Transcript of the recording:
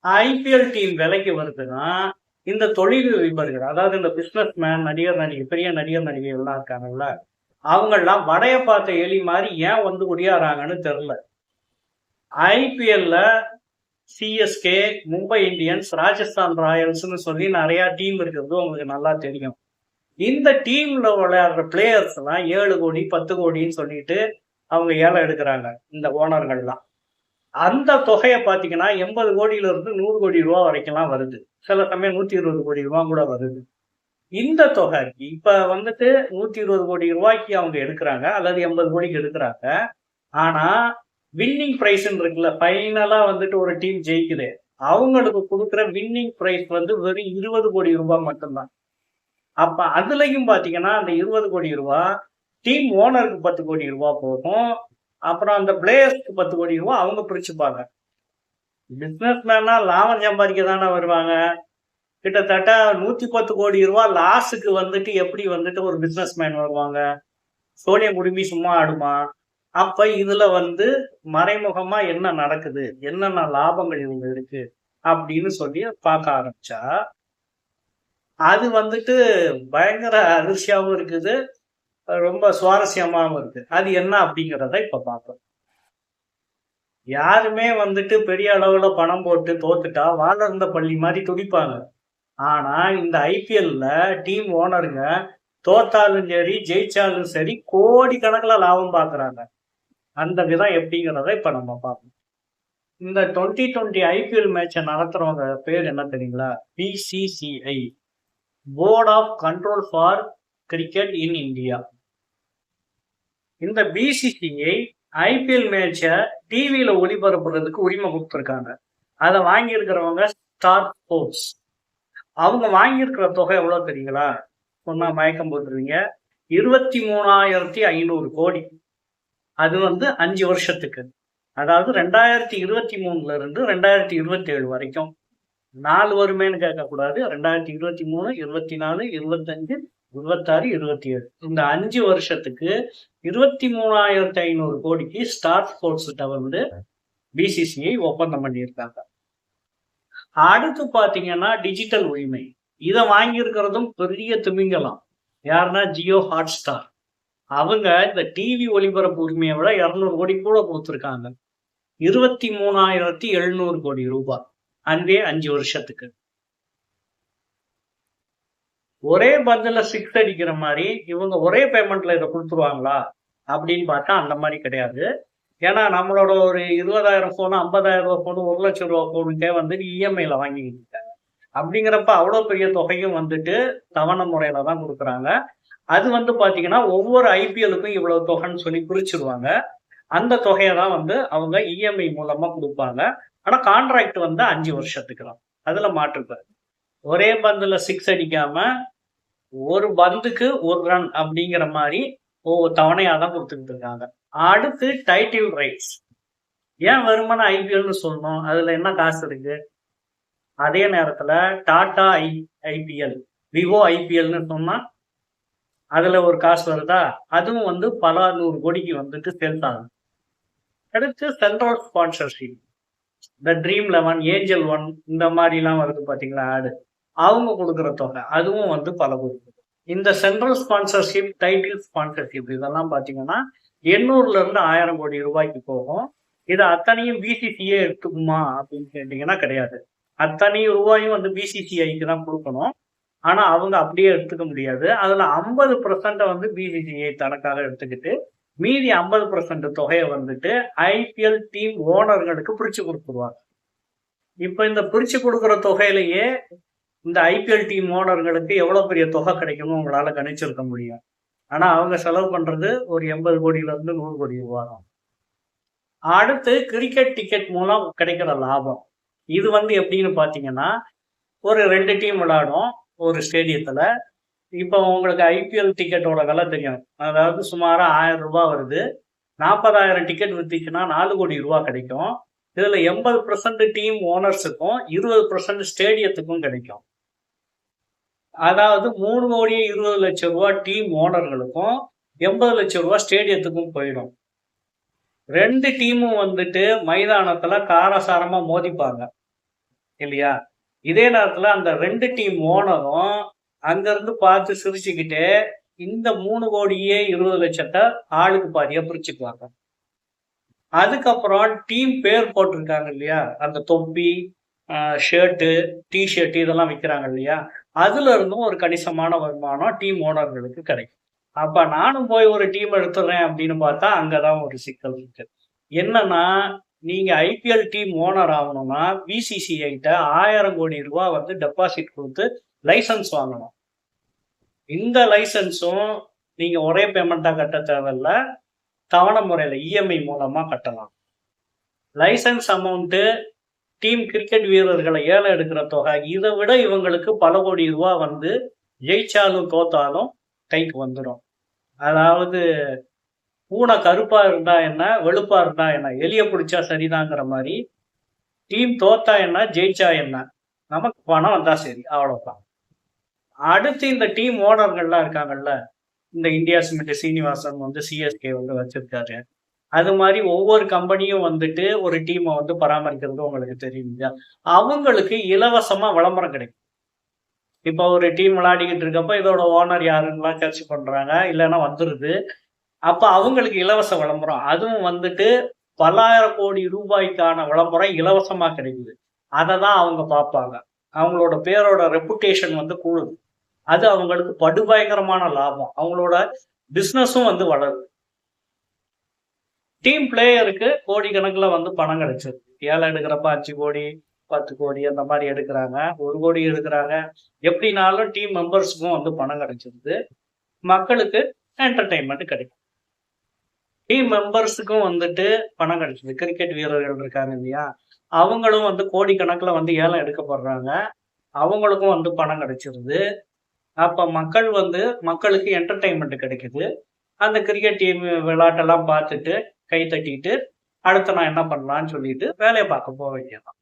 IPL team விலைக்கு வருதுன்னா இந்த தொழில் அதிபர்கள், அதாவது இந்த பிசினஸ் மேன், நடிகர் நடிகை, பெரிய நடிகர் நடிகை எல்லாம் இருக்காங்கல்ல, அவங்கெல்லாம் வடைய பார்த்த எலி மாதிரி ஏன் வந்து ஒடியாறாங்கன்னு தெரியல. ஐபிஎல்ல சிஎஸ்கே, மும்பை இந்தியன்ஸ், ராஜஸ்தான் ராயல்ஸ்னு சொல்லி நிறைய டீம் இருக்கிறது உங்களுக்கு நல்லா தெரியும். இந்த டீம்ல விளையாடுற பிளேயர்ஸ் எல்லாம் 7 கோடி 10 கோடின்னு சொல்லிட்டு அவங்க ஏலம் எடுக்கிறாங்க இந்த ஓனர்கள்லாம். அந்த தொகையை பார்த்தீங்கன்னா 80 கோடியில இருந்து 100 கோடி ரூபா வரைக்கும்லாம் வருது. சில சமயம் 120 கோடி ரூபா கூட வருது. இந்த தொகை இப்ப வந்துட்டு 120 கோடி ரூபாய்க்கு அவங்க எடுக்கிறாங்க, அல்லது 80 கோடிக்கு எடுக்கிறாங்க. ஆனா வின்னிங் பிரைஸ் இருக்குல்ல, ஃபைனலா வந்துட்டு ஒரு டீம் ஜெயிக்குது, அவங்களுக்கு கொடுக்குற வின்னிங் பிரைஸ் வந்து வெறும் 20 கோடி ரூபாய் மட்டும்தான். அப்ப அதுலயும் பாத்தீங்கன்னா அந்த 20 கோடி ரூபாய் டீம் ஓனருக்கு 10 கோடி ரூபாய் போகும். அப்புறம் அந்த பிளேயர்ஸ்க்கு 10 கோடி ரூபாய் அவங்க பிரிச்சுப்பாங்க. பிசினஸ் மேனா லாபம் சம்பாதிக்க தானே வருவாங்க. கிட்டத்தட்ட 110 கோடி ரூபாய் லாஸுக்கு வந்துட்டு எப்படி வந்துட்டு ஒரு பிசினஸ் மேன் வருவாங்க? சோனியம் குடும்பி சும்மா ஆடுமா? அப்ப இதுல வந்து மறைமுகமா என்ன நடக்குது, என்னென்ன லாபங்கள் இவங்க இருக்கு அப்படின்னு சொல்லி பார்க்க ஆரம்பிச்சா அது வந்துட்டு பயங்கர அதிர்ச்சியாகவும் இருக்குது, ரொம்ப சுவாரஸ்யமாகவும் இருக்கு. அது என்ன அப்படிங்கிறத இப்ப பார்ப்போம். யாருமே வந்துட்டு பெரிய அளவுல பணம் போட்டு தோத்துட்டா வாழ்ந்த பள்ளி மாதிரி துடிப்பாங்க. ஆனா இந்த ஐபிஎல்ல டீம் ஓனருங்க தோத்தாலும் சரி ஜெயிச்சாலும் சரி கோடி கணக்குல லாபம் பாக்குறாங்க. அந்த விதம் எப்படிங்கிறத இப்ப நம்ம பார்ப்போம். இந்த 2020 ஐபிஎல் மேட்சை நடத்துறவங்க பேர் என்ன தெரியுங்களா? BCCI, board of control for cricket in India. இந்த பிசிசிஐ ஐபிஎல் மேட்சை டிவியில ஒளிபரப்புறதுக்கு உரிமை கொடுத்துருக்காங்க. அதை வாங்கியிருக்கிறவங்க ஸ்டார் ஸ்போர்ட்ஸ். அவங்க வாங்கியிருக்கிற தொகை எவ்வளவு தெரியுங்களா? சொன்னா மயக்கம் போட்டுருவீங்க. 23,500 கோடி. அது வந்து 5 வருஷத்துக்கு, அதாவது 2023 இருந்து 2027 வரைக்கும். 4 வருமேன்னு கேட்கக்கூடாது. 2023, 24, 25, 26, 27 இந்த 5 வருஷத்துக்கு 23,500 கோடிக்கு ஸ்டார் ஸ்போர்ட்ஸ் கிட்ட வந்து பிசிசிஐ ஒப்பந்தம் பண்ணியிருக்காங்க. அடுத்து பாத்தீங்கன்னா டிஜிட்டல் உரிமை. இதை வாங்கியிருக்கிறதும் பெரிய திமிங்கலாம். யாருன்னா ஜியோ ஹாட் ஸ்டார். அவங்க இந்த டிவி ஒளிபரப்பு உரிமையை விட 200 கோடி கூட கொடுத்துருக்காங்க. 23,700 கோடி ரூபாய். அங்கே 5 வருஷத்துக்கு. ஒரே பந்தில 6 அடிக்கிற மாதிரி இவங்க ஒரே பேமெண்ட்ல இதை கொடுத்துருவாங்களா அப்படின்னு பார்த்தா அந்த மாதிரி கிடையாது. ஏன்னா நம்மளோட ஒரு 20,000 போனு, 50,000 ரூபாய் போனு, 1 லட்சம் ரூபாய் போனுக்கே வந்துட்டு இஎம்ஐல வாங்கிக்கிட்டு இருக்காங்க. அப்படிங்கிறப்ப அவ்வளவு பெரிய தொகையும் வந்துட்டு தவணை முறையில தான் கொடுக்குறாங்க. அது வந்து பாத்தீங்கன்னா ஒவ்வொரு ஐபிஎலுக்கும் இவ்வளவு தொகைன்னு சொல்லி பிரிச்சிருவாங்க. அந்த தொகையை தான் வந்து அவங்க இஎம்ஐ மூலமா கொடுப்பாங்க. ஆனா கான்ட்ராக்ட் வந்து 5 வருஷத்துக்கு தான். அதுல மாற்றுப்பாரு. ஒரே பந்துல 6 அடிக்காம ஒரு பந்துக்கு 1 ரன் அப்படிங்கிற மாதிரி ஒவ்வொரு தவணையா தான் கொடுத்துட்டு இருக்காங்க. அடுத்து டைட்டில் ரைட்ஸ். ஏன் வருமான ஐபிஎல்னு சொல்லணும்? அதுல என்ன காசு இருக்கு? அதே நேரத்துல டாடா ஐபிஎல், விவோ ஐபிஎல்னு சொன்னா அதுல ஒரு காசு வருதா? அதுவும் வந்து பல 100 கோடிக்கு வந்துட்டு சேல்ஸ் ஆகும். அடுத்து சென்ட்ரல் ஸ்பான்சர்ஷிப். இந்த ட்ரீம் 11, ஏஞ்சல் 1 இந்த மாதிரி எல்லாம் வருது பாத்தீங்களா ஆடு, அவங்க கொடுக்குற தொகை அதுவும் வந்து பல கோடி. இந்த சென்ட்ரல் ஸ்பான்சர்ஷிப், டைட்டில் ஸ்பான்சர்ஷிப் இதெல்லாம் பாத்தீங்கன்னா 800 இருந்து 1000 கோடி ரூபாய்க்கு போகும். இது அத்தனையும் பிசிசிஐ எடுத்துக்குமா அப்படின்னு கேட்டீங்கன்னா கிடையாது. அத்தனை ரூபாயும் வந்து பிசிசிஐக்கு தான் கொடுக்கணும். ஆனா அவங்க அப்படியே எடுத்துக்க முடியாது. அதுல 50% வந்து பிசிசிஐ தனக்காக எடுத்துக்கிட்டு மீதி 50% தொகையை வந்துட்டு ஐபிஎல் டீம் ஓனர்களுக்கு பிரிச்சு கொடுத்துருவாங்க. இப்ப இந்த பிரிச்சு கொடுக்குற தொகையிலேயே இந்த ஐபிஎல் டீம் ஓனர்களுக்கு எவ்வளவு பெரிய தொகை கிடைக்குமோ உங்களால கணிச்சிருக்க முடியும். ஆனா அவங்க செலவு பண்றது ஒரு 80 கோடியில இருந்து 100 கோடி ரூபாய். அடுத்து கிரிக்கெட் டிக்கெட் மூலம் கிடைக்கிற லாபம். இது வந்து எப்படின்னு பாத்தீங்கன்னா, ஒரு 2 டீம் விளையாடும் ஒரு ஸ்டேடியத்துல. இப்போ உங்களுக்கு ஐபிஎல் டிக்கெட்டோட விலை தெரியும். அதாவது சுமாரா 1000 ரூபாய் வருது. 40,000 டிக்கெட் வித்துச்சுன்னா 4 கோடி ரூபாய் கிடைக்கும். இதுல 80% டீம் ஓனர்ஸுக்கும் 20% ஸ்டேடியத்துக்கும் கிடைக்கும். அதாவது 3 கோடி 20 லட்சம் ரூபாய் டீம் ஓனர்களுக்கும் 80 லட்சம் ரூபாய் ஸ்டேடியத்துக்கும் போயிடும். 2 டீமும் வந்துட்டு மைதானத்துல காரசாரமா மோதிப்பாங்க. இல்லையா? இதே நேரத்துல அந்த 2 டீம் ஓனரும் அங்கிருந்து பார்த்து சிரிச்சுக்கிட்டே இந்த 3 கோடியே 20,00,000 ஆளுக்கு பாதியா பிரிச்சுக்குவாங்க. அதுக்கப்புறம் டீம் பேர் போட்டிருக்காங்க இல்லையா? அந்த தொப்பி, ஷர்ட்டு, டி ஷர்ட் இதெல்லாம் விக்கிறாங்க இல்லையா? அதுல இருந்தும் ஒரு கணிசமான வருமானம் டீம் ஓனர்களுக்கு கிடைக்கும். அப்ப நானும் போய் ஒரு டீம் எடுத்துடுறேன் அப்படின்னு பார்த்தா, அங்கதான் ஒரு சிக்கல் இருக்கு. என்னன்னா, நீங்க ஐபிஎல் டீம் ஓனர் ஆகணும்னா, பிசிசிஐ கிட்ட 1000 கோடி ரூபாய் வந்து டெபாசிட் குடுத்து லைசென்ஸ் வாங்கணும். இந்த லைசென்ஸும் நீங்க ஒரே பேமெண்ட்டா கட்ட தேவையில்ல. தவணை முறையில இஎம்ஐ மூலமா கட்டலாம். லைசென்ஸ் அமௌண்ட் டீம் கிரிக்கெட் வீரர்களை ஏலம் எடுக்கிற தொகை இதை விட இவங்களுக்கு பல கோடி ரூபாய் வந்து ஜெயிச்சாலும் தோத்தாலும் கைக்கு வந்துடும். அதாவது பூனை கருப்பா இருந்தா என்ன, வெளுப்பா இருந்தா என்ன, எலிய பிடிச்சா சரிதாங்கிற மாதிரி டீம் தோத்தா என்ன, ஜெயிச்சா என்ன, நமக்கு பணம் வந்தா சரி, அவ்வளவுதான். அடுத்து இந்த டீம் ஓனர்கள்லாம் இருக்காங்கல்ல, இந்த இந்தியா சிமெண்ட் சீனிவாசன் வந்து சிஎஸ்கே வந்து வச்சிருக்காரு. அது மாதிரி ஒவ்வொரு கம்பெனியும் வந்துட்டு ஒரு டீமை வந்து பராமரிக்கிறது உங்களுக்கு தெரியும் இல்லையா? அவங்களுக்கு இலவசமா விளம்பரம் கிடைக்கும். இப்போ ஒரு டீம் விளையாடிக்கிட்டு இருக்கப்ப இதோட ஓனர் யாருன்னெல்லாம் சர்ச் பண்றாங்க, இல்லைன்னா வந்துருது. அப்ப அவங்களுக்கு இலவச விளம்பரம், அதுவும் வந்துட்டு பல்லாயிரம் கோடி ரூபாய்க்கான விளம்பரம் இலவசமா கிடைக்குது. அதை தான் அவங்க பார்ப்பாங்க. அவங்களோட பேரோட ரெப்புடேஷன் வந்து கூடுது. அது அவங்களுக்கு படுபயங்கரமான லாபம். அவங்களோட பிசினஸும் வந்து வளருது. டீம் பிளேயருக்கு கோடிக்கணக்கில் வந்து பணம் கிடைச்சது. ஏலம் எடுக்கிறப்ப 5 கோடி 10 கோடி அந்த மாதிரி எடுக்கிறாங்க, 1 கோடி எடுக்கிறாங்க. எப்படினாலும் டீம் மெம்பர்ஸுக்கும் வந்து பணம் கிடைச்சிருது. மக்களுக்கு என்டர்டைன்மெண்ட் கிடைக்கும். டீம் மெம்பர்ஸுக்கும் வந்துட்டு பணம் கிடைச்சது. கிரிக்கெட் வீரர்கள் இருக்காங்க இல்லையா, அவங்களும் வந்து கோடிக்கணக்கில் வந்து ஏலம் எடுக்கப்படுறாங்க. அவங்களுக்கும் வந்து பணம் கிடைச்சிருது. அப்ப மக்கள் வந்து மக்களுக்கு என்டர்டைன்மெண்ட் கிடைக்குது. அந்த கிரிக்கெட் டீம் விளையாட்டெல்லாம் பார்த்துட்டு கை தட்டிட்டு அடுத்து நான் என்ன பண்ணலாம்னு சொல்லிட்டு வேலையை பார்க்க போக வேண்டியதான்.